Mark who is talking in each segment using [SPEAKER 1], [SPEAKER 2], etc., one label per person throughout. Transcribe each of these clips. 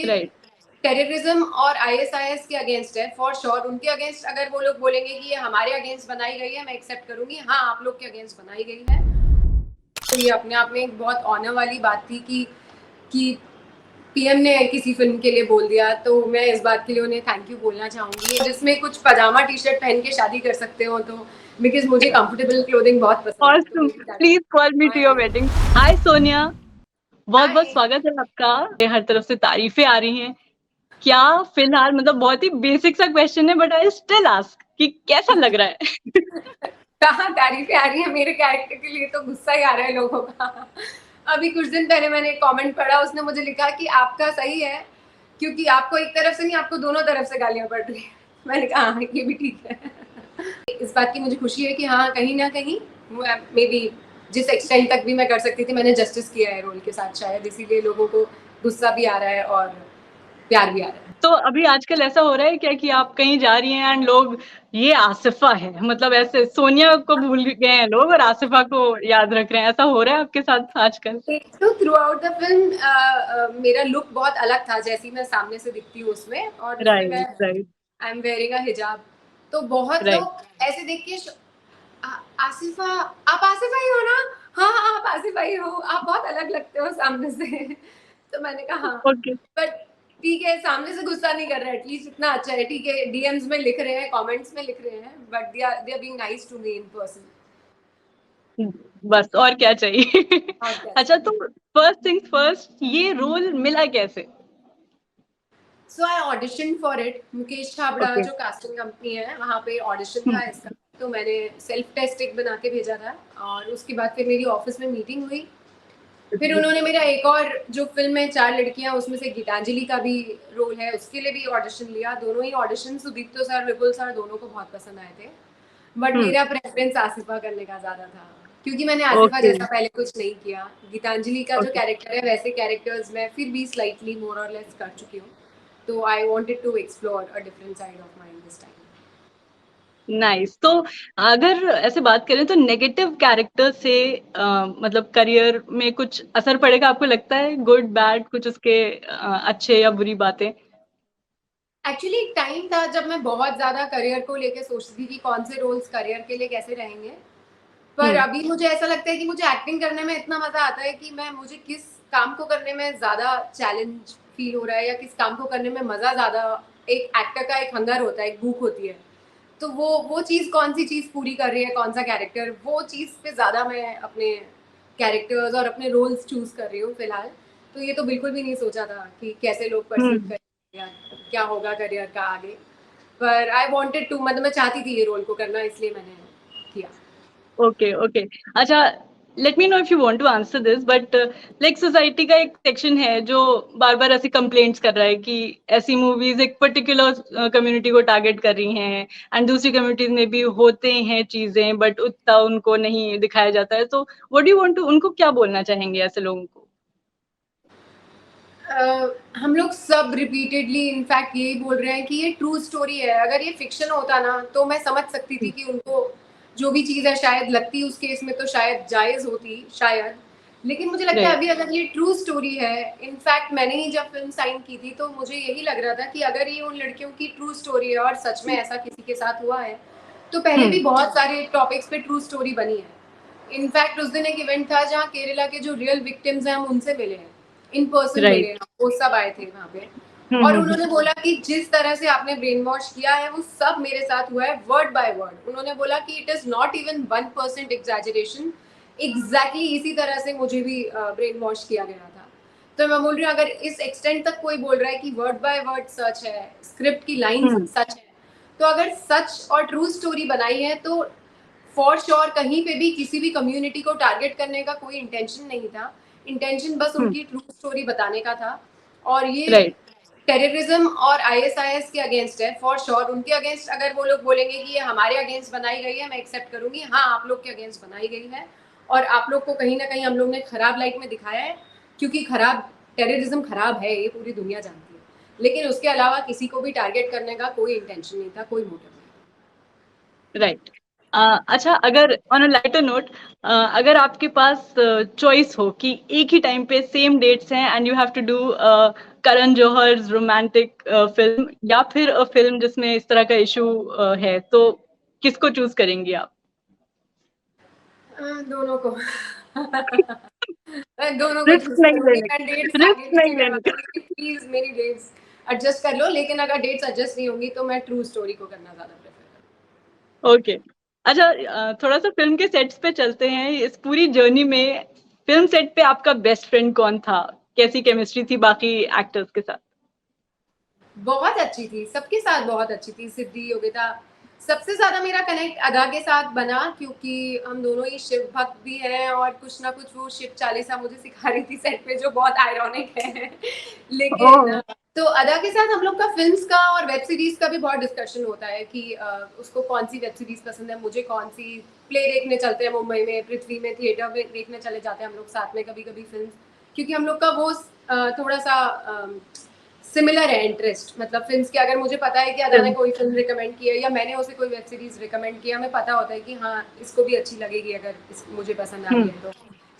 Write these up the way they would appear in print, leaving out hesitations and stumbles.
[SPEAKER 1] Right
[SPEAKER 2] terrorism और ISIS के against है फॉर श्योर। उनके अगेंस्ट अगर वो लोग बोलेंगे कि ये हमारे अगेंस्ट बनाई गई है, मैं एक्सेप्ट करूंगी, हाँ आप लोग के अगेंस्ट बनाई गई है। तो ये अपने आप में एक बहुत ऑनर वाली बात थी कि पीएम ने किसी फिल्म के लिए बोल दिया, तो मैं इस बात के लिए उन्हें थैंक यू बोलना चाहूंगी। जिसमें कुछ पजामा टी शर्ट पहन के शादी कर सकते हो तो, बिकॉज मुझे कंफर्टेबल क्लोथिंग बहुत पसंद है।
[SPEAKER 1] Awesome, please call me to your wedding. Hi Sonia, बहुत बहुत
[SPEAKER 2] हाय।
[SPEAKER 1] स्वागत है आपका। हर तरफ से तारीफें आ रही हैं। क्या फिलहाल मतलब बहुत ही बेसिक सा क्वेश्चन है, बट आई स्टिल आस्क कि कैसा लग रहा है?
[SPEAKER 2] कहाँ तारीफें आ रही है, मेरे कैरेक्टर के लिए तो गुस्सा ही आ रहा है लोगों का। अभी कुछ दिन पहले मैंने एक कमेंट पढ़ा, उसने मुझे लिखा कि आपका सही है क्योंकि आपको एक तरफ से नहीं, आपको दोनों तरफ से गालियां पड़ रही है। मैंने कहा हाँ ये भी ठीक है। इस बात की मुझे खुशी है कि हाँ कहीं ना कहीं मे बी जिस एक्सटेंट तक भी मैं कर सकती थी मैंने जस्टिस किया है रोल के साथ, शायद इसीलिए लोगों को गुस्सा भी आ रहा है और प्यार भी आ रहा है।
[SPEAKER 1] तो अभी आजकल ऐसा हो रहा है क्या कि आप कहीं जा रही हैं एंड लोग ये आसिफा है, मतलब ऐसे सोनिया को भूल गए हैं लोग और आसिफा को याद रख रहे हैं, ऐसा हो रहा है आपके साथ आजकल?
[SPEAKER 2] तो थ्रू आउट द फिल्म मेरा लुक बहुत अलग था जैसी मैं सामने से दिखती हूँ उसमें, और उसमें मैं
[SPEAKER 1] right right
[SPEAKER 2] I am wearing a हिजाब। तो बहुत
[SPEAKER 1] राइट।
[SPEAKER 2] लोग ऐसे देख के आसिफा, आप आसिफा ही हो ना? हाँ हाँ आप आसिफा ही हो, आप बहुत अलग लगते हो सामने से। तो मैंने कहा हाँ,
[SPEAKER 1] ओके
[SPEAKER 2] बट ठीक है, सामने से गुस्सा नहीं कर रहे, एटलीस्ट इतना अच्छा है। ठीक है, डीएम्स में लिख रहे हैं, कमेंट्स में लिख रहे हैं, but they are being nice to me in person.
[SPEAKER 1] बस और क्या चाहिए?
[SPEAKER 2] और क्या
[SPEAKER 1] अच्छा,
[SPEAKER 2] चाहिए।
[SPEAKER 1] तो फर्स्ट थिंग्स फर्स्ट, ये रोल मिला कैसे?
[SPEAKER 2] So I audition for it. Mukesh Chhabra
[SPEAKER 1] okay.
[SPEAKER 2] जो कास्टिंग कंपनी है वहाँ पे ऑडिशन था इसका। तो मैंने सेल्फ टेस्ट एक बना के भेजा था, और उसके बाद फिर मेरी ऑफिस में मीटिंग हुई। फिर उन्होंने मेरा एक और जो फिल्म है चार लड़कियां, उसमें से गीतांजलि का भी रोल है, उसके लिए भी ऑडिशन लिया। दोनों ही ऑडिशन सुदीप्तो सर, विपुल सर दोनों को बहुत पसंद आए थे, बट
[SPEAKER 1] हम्म।
[SPEAKER 2] मेरा प्रेफरेंस आसिफा करने का ज्यादा था क्योंकि मैंने आसिफा
[SPEAKER 1] ओके
[SPEAKER 2] जैसा पहले कुछ नहीं किया। गीतांजलि का जो
[SPEAKER 1] ओके।
[SPEAKER 2] कैरेक्टर है वैसे कैरेक्टर्स मैं फिर भी स्लाइटली मोर और लेस कर चुकी हूँ। तो I wanted to explore a different side of mind this time.
[SPEAKER 1] Nice. तो अगर ऐसे बात करें तो नेगेटिव कैरेक्टर से मतलब करियर में कुछ असर पड़ेगा आपको लगता है? गुड बैड कुछ उसके अच्छे या बुरी बातें?
[SPEAKER 2] एक्चुअली एक टाइम था जब मैं बहुत ज्यादा करियर को लेके सोचती थी कि कौन से रोल्स करियर के लिए कैसे रहेंगे, पर
[SPEAKER 1] हम्म
[SPEAKER 2] अभी मुझे ऐसा लगता है कि मुझे एक्टिंग करने में इतना मजा आता है कि मैं मुझे किस काम को करने में ज्यादा चैलेंज फील हो रहा है या किस काम को करने में मजा ज्यादा। एक एक्टर का एक हंगर होता है, एक भूख होती है, तो वो चीज कौन सी चीज पूरी कर रही है, कौन सा कैरेक्टर, वो चीज पे ज्यादा मैं अपने कैरेक्टर्स और अपने रोल्स चूज कर रही हूँ फिलहाल। तो ये तो बिल्कुल भी नहीं सोचा था कि कैसे लोग परसीव
[SPEAKER 1] हम्म।
[SPEAKER 2] करेंगे या क्या होगा करियर का आगे। पर आई वांटेड टू, मतलब मैं चाहती थी ये रोल को करना, इसलिए मैंने किया।
[SPEAKER 1] Okay okay. अच्छा, let me know if you want to answer this, but like society का एक सेक्शन है जो बार बार ऐसी कंप्लेंट्स कर रहा है कि ऐसी मूवीज एक पर्टिकुलर कम्युनिटी को टारगेट कर रही हैं, एंड दूसरी कम्युनिटीज में भी होते हैं चीजें बट उतना उनको नहीं दिखाया जाता है। तो what do you want to, उनको क्या बोलना चाहेंगे ऐसे लोगों को?
[SPEAKER 2] हम लोग सब रिपीटेडली इनफैक्ट यही बोल रहे हैं कि ये ट्रू स्टोरी है। अगर ये फिक्शन होता ना तो मैं समझ सकती थी कि उनको जो भी चीज़ है शायद लगती, उस केस में तो शायद जायज़ होती शायद। लेकिन मुझे लगता है
[SPEAKER 1] राइट।
[SPEAKER 2] अभी अगर ये ट्रू स्टोरी है, इनफैक्ट मैंने ही जब फिल्म साइन की थी तो मुझे यही लग रहा था कि अगर ये उन लड़कियों की ट्रू स्टोरी है और सच में ऐसा किसी के साथ हुआ है, तो पहले भी बहुत सारे टॉपिक्स पे ट्रू स्टोरी बनी है। इनफैक्ट उस दिन एक इवेंट था जहाँ केरला के जो रियल विक्टिम्स हैं हम उनसे मिले हैं, इन पर्सन मिले
[SPEAKER 1] राइट।
[SPEAKER 2] हैं, वो सब आए थे वहाँ पे। और उन्होंने बोला कि जिस तरह से आपने ब्रेन वॉश किया है वो सब मेरे साथ हुआ है वर्ड बाय वर्ड। उन्होंने बोला कि it is not even 1% exaggeration, exactly इसी तरह से मुझे भी ब्रेन वॉश किया गया था। तो मैं बोल रही हूँ अगर इस एक्सटेंट तक कोई बोल रहा है कि वर्ड बाय वर्ड सच है, स्क्रिप्ट की लाइन सच है, तो अगर सच और ट्रू स्टोरी बनाई है तो फॉर श्योर कहीं पे भी किसी भी कम्युनिटी को टारगेट करने का कोई इंटेंशन नहीं था। इंटेंशन बस उनकी ट्रू स्टोरी बताने का था। और ये
[SPEAKER 1] राइट।
[SPEAKER 2] टेररिज्म और आईएसआईएस के अगेंस्ट है फॉर श्योर। उनके अगेंस्ट अगर वो लोग बोलेंगे कि ये हमारे अगेंस्ट बनाई गई है, मैं एक्सेप्ट करूंगी, हाँ आप लोग के अगेंस्ट बनाई गई है और आप लोग को कहीं ना कहीं हम लोग ने खराब लाइट में दिखाया है, क्योंकि खराब टेररिज्म खराब है, ये पूरी दुनिया जानती है। लेकिन उसके अलावा किसी को भी टारगेट करने का कोई इंटेंशन नहीं था, कोई मोटिव नहीं।
[SPEAKER 1] राइट। अच्छा, अगर ऑन अ लाइटर नोट, अगर आपके पास चॉइस हो कि एक ही टाइम पे सेम डेट्स हैं and you have to do Karan Johar romantic film या फिर फिल्म जिसमें इस तरह का इशू है, तो किसको चूज करेंगी आप?
[SPEAKER 2] दोनों को मैं दोनों को
[SPEAKER 1] रिस्क
[SPEAKER 2] चूज
[SPEAKER 1] नहीं
[SPEAKER 2] करूंगी।
[SPEAKER 1] लेने
[SPEAKER 2] मैं डेट्स
[SPEAKER 1] का, रिस्क
[SPEAKER 2] आगे
[SPEAKER 1] नहीं
[SPEAKER 2] पीछे करवा
[SPEAKER 1] लेने का।
[SPEAKER 2] दूंगी, प्लीज मेरी डेट्स एडजस्ट कर लो, लेकिन अगर डेट्स एडजस्ट नहीं होंगी तो मैं ट्रू स्टोरी को करना ज्यादा प्रेफर
[SPEAKER 1] ओके। अच्छा, थोड़ा सा फिल्म के सेट्स पे चलते हैं। इस पूरी जर्नी में फिल्म सेट पे आपका बेस्ट फ्रेंड कौन था? कैसी केमिस्ट्री थी बाकी एक्टर्स के साथ?
[SPEAKER 2] बहुत अच्छी थी, सबके साथ बहुत अच्छी थी। सिद्धि, योगिता, सबसे ज्यादा मेरा कनेक्ट अदा के साथ बना, क्योंकि हम दोनों ही शिव भक्त भी हैं और कुछ ना कुछ वो शिव चालीसा मुझे सिखा रही थी सेट पे, जो बहुत आयरॉनिक है लेकिन
[SPEAKER 1] ओह,
[SPEAKER 2] तो अदा के साथ हम लोग का फिल्म्स का और वेब सीरीज का भी बहुत डिस्कशन होता है कि उसको कौन सी वेब सीरीज पसंद है, मुझे कौन सी। प्ले देखने चलते हैं मुंबई में, पृथ्वी में थिएटर में देखने चले जाते हैं हम लोग साथ में कभी कभी फिल्म, क्योंकि हम लोग का वो थोड़ा सा सिमिलर है इंटरेस्ट। मतलब फिल्म्स के, अगर मुझे पता है कि अदा ने कोई फिल्म रिकमेंड की है या मैंने उसे कोई वेब सीरीज रिकमेंड किया, हमें पता होता है कि हाँ इसको भी अच्छी लगेगी अगर मुझे पसंद आ रही है तो।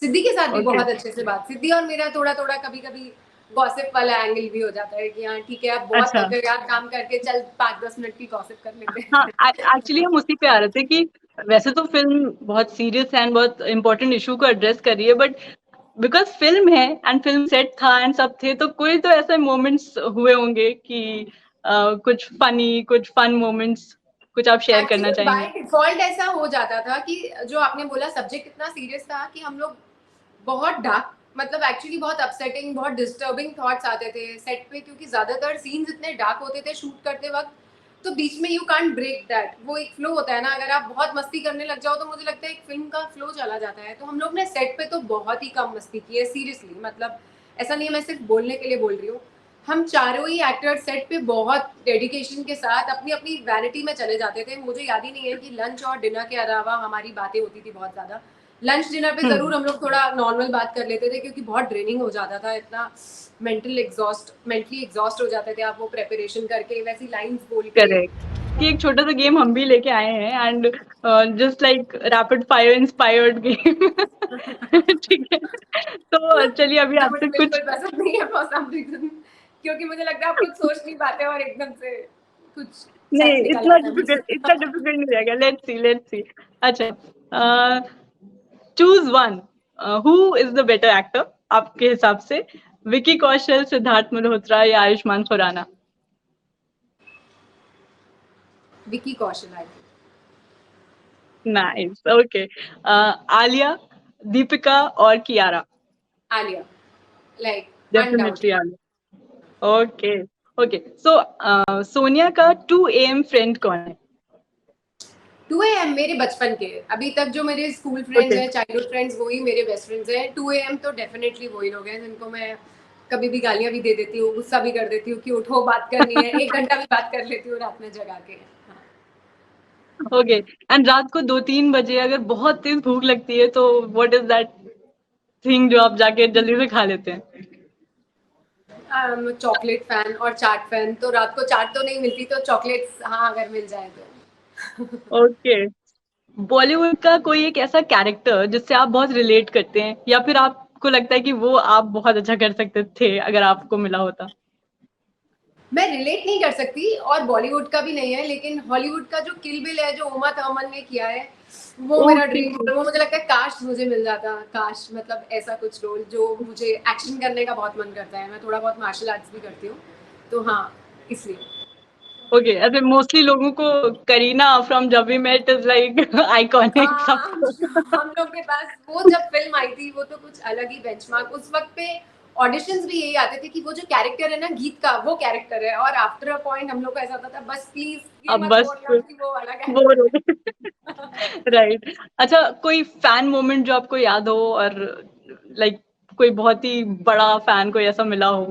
[SPEAKER 2] सिद्धि के साथ भी
[SPEAKER 1] ओके।
[SPEAKER 2] बहुत अच्छे से बात, सिद्धि और मेरा थोड़ा थोड़ा कभी कभी गॉसिप वाला एंगल भी हो जाता है कि हाँ ठीक है, अब बहुत
[SPEAKER 1] अच्छा,
[SPEAKER 2] थक गए यार काम करके, चल 5-10 मिनट की गॉसिप कर लेते
[SPEAKER 1] हाँ,
[SPEAKER 2] हैं
[SPEAKER 1] एक्चुअली हम उसी पे आ रहे थे कि वैसे तो फिल्म बहुत सीरियस है एंड बहुत इंपॉर्टेंट इशू को एड्रेस कर रही है, बट बिकॉज फिल्म है एंड फिल्म सेट था एंड सब थे, तो कोई तो ऐसे मोमेंट्स हुए होंगे कि कुछ फनी, कुछ फन मोमेंट्स, कुछ आप शेयर करना
[SPEAKER 2] एक्चुअली बाय
[SPEAKER 1] चाहेंगे?
[SPEAKER 2] डिफॉल्ट ऐसा हो जाता था कि जो आपने बोला सब्जेक्ट इतना सीरियस था कि हम लोग बहुत डार्क, मतलब एक्चुअली बहुत अपसेटिंग, बहुत डिस्टर्बिंग थॉट्स आते थे सेट पे, क्योंकि ज्यादातर सीन्स इतने डार्क होते थे शूट करते वक्त। तो बीच में यू कांट ब्रेक दैट, वो एक फ्लो होता है ना, अगर आप बहुत मस्ती करने लग जाओ तो मुझे लगता है एक फिल्म का फ्लो चला जाता है। तो हम लोग ने सेट पे तो बहुत ही कम मस्ती की है सीरियसली, मतलब ऐसा नहीं है मैं सिर्फ बोलने के लिए बोल रही हूँ। हम चारों ही एक्टर सेट पे बहुत डेडिकेशन के साथ अपनी अपनी वैनिटी में चले जाते थे। मुझे याद ही नहीं है कि लंच और डिनर के अलावा हमारी बातें होती थी बहुत ज्यादा। लंच डिनर पे
[SPEAKER 1] हम्म,
[SPEAKER 2] जरूर हम लोग थोड़ा नॉर्मल बात कर लेते थे, क्योंकि बहुत ड्रेनिंग हो जाता था, इतना मेंटली एग्जॉस्ट हो जाते थे आप वो प्रेपरेशन करके वैसी लाइंस बोल के।
[SPEAKER 1] करेक्ट। कि एक छोटा सा गेम हम भी लेके आए हैं and just like rapid fire inspired game. ठीक है, तो चलिए अभी
[SPEAKER 2] जो मुझे
[SPEAKER 1] आपसे कुछ।
[SPEAKER 2] बिल्कुल पसंद नहीं है फॉर सम रीजन, क्योंकि मुझे लगता है आप कुछ सोच नहीं पाते और एकदम से कुछ
[SPEAKER 1] नहीं,
[SPEAKER 2] सच निकल
[SPEAKER 1] इतना
[SPEAKER 2] आता है मुंह से।
[SPEAKER 1] डिफिकल्ट, इतना डिफिकल्ट नहीं रहेगा। Let's see, let's see. अच्छा, choose one, who is the better actor आपके हिसाब से? विकी कौशल, सिद्धार्थ मल्होत्रा या Ayushmann Khurrana?
[SPEAKER 2] Vicky Kaushal I think.
[SPEAKER 1] Nice, okay. Alia, Deepika और Kiara?
[SPEAKER 2] Alia, like
[SPEAKER 1] definitely
[SPEAKER 2] undoubted.
[SPEAKER 1] Alia. Okay, okay. So Sonia का 2 AM फ्रेंड कौन है?
[SPEAKER 2] 2 AM मेरे बचपन के, अभी तक जो मेरे स्कूल फ्रेंड्स
[SPEAKER 1] ओके।
[SPEAKER 2] हैं, चाइल्डहुड फ्रेंड्स, वही मेरे बेस्ट फ्रेंड्स हैं। 2 AM तो डेफिनेटली वही लोग हैं जिनको मैं कभी भी गालियां भी दे देती हूँ, गुस्सा भी कर देती हूँ कि उठो बात करनी है, 1 घंटा भी बात कर लेती हूँ रात में जगा के। हाँ।
[SPEAKER 1] ओके, एंड रात को 2-3 बजे अगर बहुत तेज भूख लगती है, तो व्हाट इज दैट थिंग जो आप जाके जल्दी से खा लेते हैं?
[SPEAKER 2] चॉकलेट फैन और चाट फैन, तो रात को चाट तो नहीं मिलती तो चॉकलेट्स हाँ अगर मिल जाए तो।
[SPEAKER 1] ओके। बॉलीवुड का कोई एक ऐसा कैरेक्टर जिससे आप बहुत रिलेट करते हैं, या फिर आपको लगता है कि वो आप बहुत अच्छा कर सकते थे अगर आपको मिला होता?
[SPEAKER 2] मैं रिलेट नहीं कर सकती और बॉलीवुड का भी नहीं है, लेकिन हॉलीवुड का जो किल बिल है जो उमा थर्मन ने किया है, वो मेरा
[SPEAKER 1] ओके।
[SPEAKER 2] Dream role. वो मुझे लगता है काश मुझे मिल जाता, काश मतलब ऐसा कुछ रोल जो मुझे एक्शन करने का बहुत मन करता है। मैं थोड़ा बहुत मार्शल आर्ट्स भी करती हूँ, तो हाँ इसलिए।
[SPEAKER 1] ओके, ऐसे मोस्टली लोगों को Kareena from Jab We Met is like iconic
[SPEAKER 2] हाँ,
[SPEAKER 1] सबको।
[SPEAKER 2] हम लोग के पास वो जब फिल्म आई थी वो तो कुछ अलग ही बेंचमार्क, उस वक्त पे ऑडिशंस भी यही आते थे कि वो जो कैरेक्टर है ना गीत का, वो कैरेक्टर है, और आफ्टर अ पॉइंट हम लोग को ऐसा होता था बस प्लीज ये
[SPEAKER 1] अब
[SPEAKER 2] मत
[SPEAKER 1] बस
[SPEAKER 2] बोलना कि वो वाला
[SPEAKER 1] बोर हो
[SPEAKER 2] कैरेक्टर
[SPEAKER 1] गए।
[SPEAKER 2] है।
[SPEAKER 1] राइट। अच्छा, कोई फैन मोमेंट जो आपको याद हो, और लाइक कोई बहुत ही बड़ा फैन कोई ऐसा मिला हो?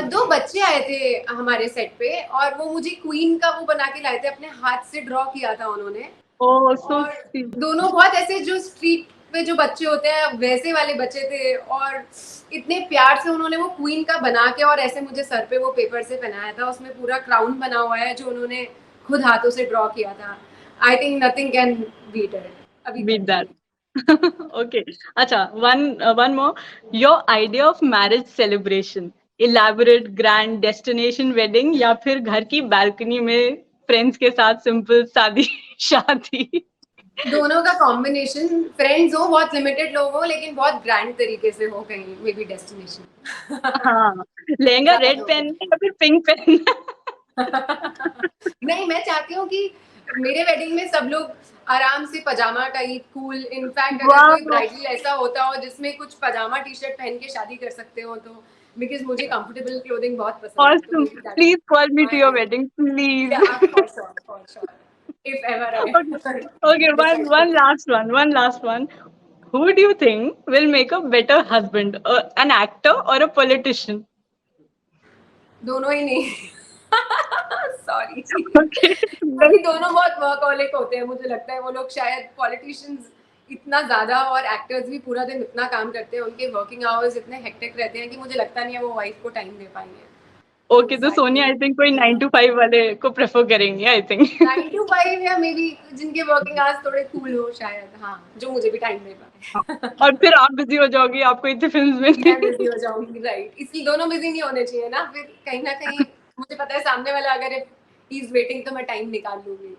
[SPEAKER 2] 2 बच्चे आए थे हमारे सेट पे और वो मुझे क्वीन का वो बना के लाए थे, अपने हाथ से ड्रॉ किया था उन्होंने।
[SPEAKER 1] ओह, सो
[SPEAKER 2] और
[SPEAKER 1] स्वीट।
[SPEAKER 2] दोनों बहुत ऐसे जो स्ट्रीट पे जो बच्चे होते हैं वैसे वाले बच्चे थे, और इतने प्यार से उन्होंने वो क्वीन का बना के और ऐसे मुझे सर पे वो पेपर से पहनाया था। उसमें पूरा क्राउन बना हुआ है जो उन्होंने खुद हाथों से ड्रॉ किया था। I think nothing can beat it अभी
[SPEAKER 1] बीट
[SPEAKER 2] तक के
[SPEAKER 1] दैट।
[SPEAKER 2] लिए।
[SPEAKER 1] Okay. अच्छा, one more. Your idea of marriage celebration, elaborate, grand destination wedding या फिर घर की balcony में friends के साथ simple शादी शादी?
[SPEAKER 2] दोनों का कॉम्बिनेशन, फ्रेंड्स हो, बहुत लिमिटेड लोग हो, लेकिन बहुत ग्रैंड तरीके से हो, कहीं मे बी डेस्टिनेशन।
[SPEAKER 1] हाँ, लहंगा रेड पहनना या फिर पिंक पहनना?
[SPEAKER 2] नहीं, मैं चाहती हूँ कि मेरे वेडिंग में सब लोग आराम से पजामा टाइप कूल, इनफैक्ट अगर कोई
[SPEAKER 1] वाह!
[SPEAKER 2] ब्राइडल ऐसा होता हो जिसमें कुछ पजामा टी शर्ट पहन के शादी कर सकते हो, तो बिकॉज मुझे कंफर्टेबल क्लोथिंग बहुत पसंद है, तो
[SPEAKER 1] Awesome.
[SPEAKER 2] मेरी that
[SPEAKER 1] Please call me to your
[SPEAKER 2] my
[SPEAKER 1] wedding, please.
[SPEAKER 2] या for sure, for sure, if ever I
[SPEAKER 1] Okay. Okay,
[SPEAKER 2] decide
[SPEAKER 1] one
[SPEAKER 2] two.
[SPEAKER 1] last one. One last one. Who do you think will make a better husband? An actor or a politician?
[SPEAKER 2] दोनों ही नहीं। Sorry.
[SPEAKER 1] Okay.
[SPEAKER 2] क्योंकि दोनों बहुत workaholic होते हैं, मुझे लगता है वो लोग शायद पॉलिटिशियंस इतना ज्यादा और एक्टर्स भी पूरा दिन इतना काम करते हैं, उनके वर्किंग आवर्स इतने हेक्टिक रहते हैं कि मुझे लगता नहीं है वो वाइफ को टाइम दे पाएंगे।
[SPEAKER 1] Okay, तो सोनिया I think कोई 9 to 5 वाले को prefer करेंगे I think.
[SPEAKER 2] 9 to 5 या मे बी जिनके वर्किंग आवर्स थोड़े कूल हो शायद, हाँ, जो मुझे भी टाइम दे पाए।
[SPEAKER 1] और फिर आप बिजी हो जाओगी, आपको इतनी फिल्म्स में
[SPEAKER 2] मैं बिजी हो जाऊंगी, राइट, इसलिए दोनों बिजी नहीं होने चाहिए ना, फिर कहीं ना कहीं मुझे पता है सामने वाला अगर ही इज वेटिंग तो मैं टाइम निकाल लूंगी।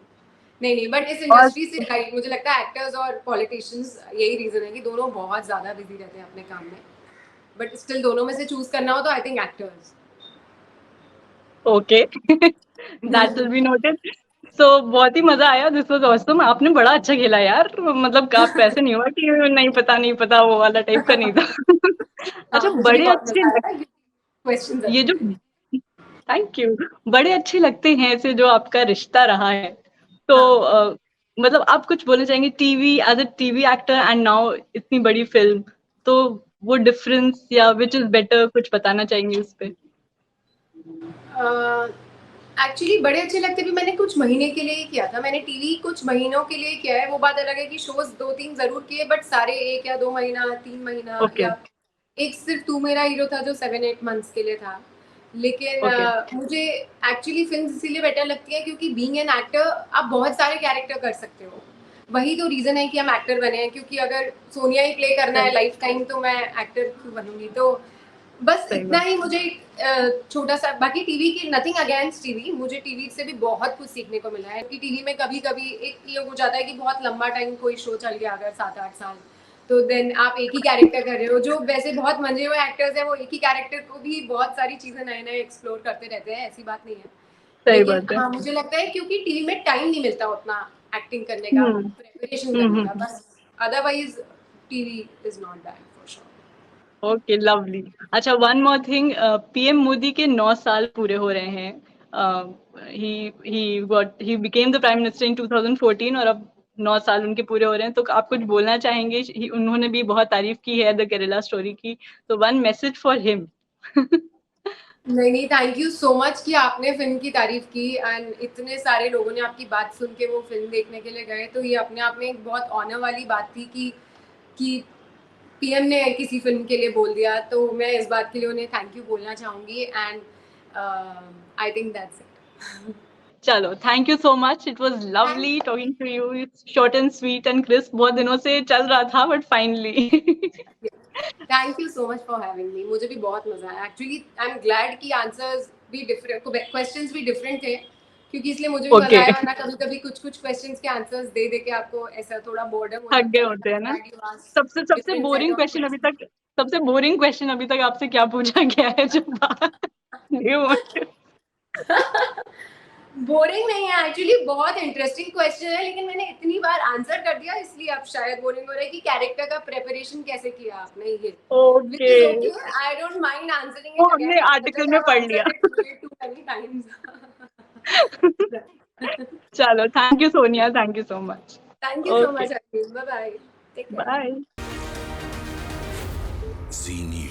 [SPEAKER 2] नहीं नहीं, बट इस
[SPEAKER 1] और
[SPEAKER 2] इंडस्ट्री से राइट, मुझे लगता है एक्टर्स और पॉलिटिशियंस यही रीजन है कि दोनों बहुत ज्यादा बिजी रहते हैं अपने काम में, बट स्टिल दोनों में से चूज करना हो तो I think actors.
[SPEAKER 1] Okay, that will be noted. So बहुत ही मजा आया, दिस वाज ऑसम। आपने बड़ा अच्छा खेला यार, मतलब आप ऐसे नहीं हुआ कि नहीं पता वो वाला टाइप का नहीं था। अच्छा,
[SPEAKER 2] हाँ, मुझे भी
[SPEAKER 1] बड़े
[SPEAKER 2] बहुत
[SPEAKER 1] अच्छे
[SPEAKER 2] मजा आया क्वेश्चंस
[SPEAKER 1] ये
[SPEAKER 2] अच्छे
[SPEAKER 1] जो
[SPEAKER 2] थे।
[SPEAKER 1] थैंक यू, बड़े अच्छे लगते हैं ऐसे जो आपका रिश्ता रहा है। तो
[SPEAKER 2] हाँ,
[SPEAKER 1] मतलब आप कुछ बोलना चाहेंगे TV, as a TV actor and now इतनी बड़ी फिल्म, तो वो डिफरेंस या विच इज बेटर, कुछ बताना चाहेंगे उस पे?
[SPEAKER 2] एक्चुअली बड़े अच्छे लगते भी मैंने कुछ महीने के लिए ही किया था, मैंने टीवी कुछ महीनों के लिए किया है, वो बात अलग है कि शोज 2-3 जरूर किए, बट सारे 1 या 2 महीना, 3 महीना,
[SPEAKER 1] ओके,
[SPEAKER 2] या एक सिर्फ तू मेरा हीरो था जो 7-8 मंथ्स के लिए था। लेकिन
[SPEAKER 1] ओके,
[SPEAKER 2] मुझे एक्चुअली फिल्म इसीलिए बेटर लगती है क्योंकि बीइंग एन एक्टर आप बहुत सारे कैरेक्टर कर सकते हो, वही तो रीजन है कि हम एक्टर बने हैं, क्योंकि अगर सोनिया ही प्ले करना है
[SPEAKER 1] सही
[SPEAKER 2] लाइफ टाइम तो मैं एक्टर क्यों बनूंगी, तो बस
[SPEAKER 1] सही
[SPEAKER 2] इतना
[SPEAKER 1] बात।
[SPEAKER 2] ही मुझे छोटा सा, बाकी टीवी की नथिंग अगेंस्ट टीवी, मुझे टीवी से भी बहुत कुछ सीखने को मिला है कि टीवी में कभी कभी एक ये हो जाता है कि बहुत लंबा टाइम कोई शो चल गया अगर 7-8 साल, तो देन आप एक ही कैरेक्टर कर रहे हो, जो वैसे बहुत मंजे हुए एक्टर्स हैं वो एक ही कैरेक्टर को भी बहुत सारी चीजें नए नए एक्सप्लोर करते रहते हैं, ऐसी बात नहीं है।
[SPEAKER 1] सही
[SPEAKER 2] लेकिन
[SPEAKER 1] बात है।
[SPEAKER 2] हाँ, मुझे लगता है क्योंकि टीवी में टाइम नहीं मिलता उतना एक्टिंग करने का,
[SPEAKER 1] हम्म,
[SPEAKER 2] प्रिपरेशन करने का,
[SPEAKER 1] हम्म।
[SPEAKER 2] बस otherwise TV is not bad for sure.
[SPEAKER 1] Okay, lovely. अच्छा, one more thing, PM Modi के 9 साल पूरे हो रहे हैं। He became the prime minister in 2014 और अब 9 साल उनके पूरे हो रहे हैं, तो आप कुछ बोलना चाहेंगे? उन्होंने भी बहुत तारीफ की है द केरला स्टोरी की, तो वन मैसेज फॉर हिम।
[SPEAKER 2] नहीं नहीं, थैंक यू सो मच कि आपने फिल्म की तारीफ की एंड इतने सारे लोगों ने आपकी बात सुन के वो फिल्म देखने के लिए गए, तो ये अपने आप में एक बहुत ऑनर वाली बात थी कि पीएम ने किसी फिल्म के लिए बोल दिया, तो मैं इस बात के लिए उन्हें थैंक यू बोलना चाहूंगी and I think that's it.
[SPEAKER 1] चलो, thank you so much, it was lovely talking to you, it's short and sweet and crisp. बहुत दिनों से चल रहा था but finally.
[SPEAKER 2] Thank you so much for having me, मुझे भी बहुत मजा आया एक्चुअली, आई एम ग्लैड कि आंसर्स भी डिफरेंट, क्वेश्चंस भी डिफरेंट थे, क्योंकि इसलिए मुझे भी मजा
[SPEAKER 1] ओके,
[SPEAKER 2] आया, वरना कभी कभी कुछ कुछ क्वेश्चंस के आंसर्स दे दे के आपको ऐसा थोड़ा बोर्डम हो
[SPEAKER 1] थक गए
[SPEAKER 2] जाता है, बट
[SPEAKER 1] होते
[SPEAKER 2] आई
[SPEAKER 1] हैं
[SPEAKER 2] एम
[SPEAKER 1] ना।
[SPEAKER 2] ग्लैड यू आस्क्ड
[SPEAKER 1] सबसे
[SPEAKER 2] different set
[SPEAKER 1] borrowing
[SPEAKER 2] of
[SPEAKER 1] question अभी
[SPEAKER 2] क्वेश्चंस।
[SPEAKER 1] तक, सबसे बोरिंग क्वेश्चन अभी तक आपसे क्या पूछा गया है जो बात नहीं हुआ?
[SPEAKER 2] बोरिंग नहीं है एक्चुअली, बहुत इंटरेस्टिंग क्वेश्चन है, लेकिन मैंने इतनी बार आंसर कर दिया इसलिए आप शायद बोरिंग हो रहा है कि कैरेक्टर का प्रिपरेशन कैसे किया आपने, ये which
[SPEAKER 1] okay,
[SPEAKER 2] is okay, I don't mind answering
[SPEAKER 1] वो
[SPEAKER 2] इट
[SPEAKER 1] हमने
[SPEAKER 2] अगेन
[SPEAKER 1] आर्टिकल
[SPEAKER 2] बिकॉज
[SPEAKER 1] में
[SPEAKER 2] आई हैव
[SPEAKER 1] पढ़ लिया।
[SPEAKER 2] Answered it way too many times.
[SPEAKER 1] चलो, thank you Sonia, thank you so much.
[SPEAKER 2] Thank you so
[SPEAKER 1] okay,
[SPEAKER 2] much, bye bye, take care.
[SPEAKER 1] Bye.
[SPEAKER 3] Zee News.